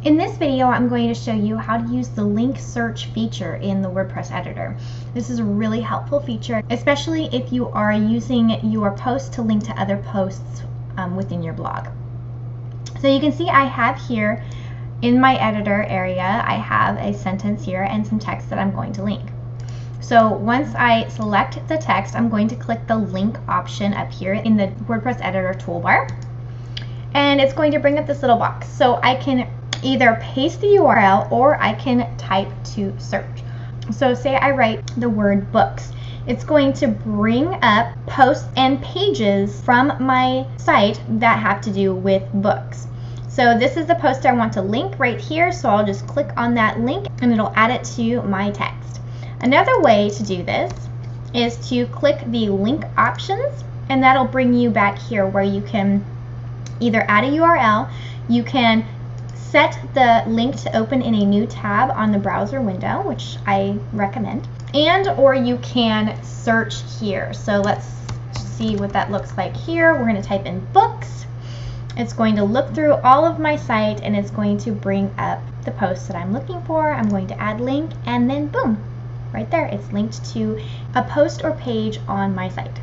In this video, I'm going to show you how to use the link search feature in the WordPress editor. This is a really helpful feature, especially if you are using your post to link to other posts within your blog. So you can see I have here in my editor area, I have a sentence here and some text that I'm going to link. So once I select the text, I'm going to click the link option up here in the WordPress editor toolbar. And it's going to bring up this little box. So I can either paste the URL or I can type to search. So say I write the word books. It's going to bring up posts and pages from my site that have to do with books. So this is the post I want to link right here, so I'll just click on that link and it'll add it to my text. Another way to do this is to click the link options, and that'll bring you back here where you can either add a URL, you can set the link to open in a new tab on the browser window, which I recommend, and or you can search here. So let's see what that looks like here. We're going to type in books. It's going to look through all of my site and it's going to bring up the posts that I'm looking for. I'm going to add link, and then boom, right there, it's linked to a post or page on my site.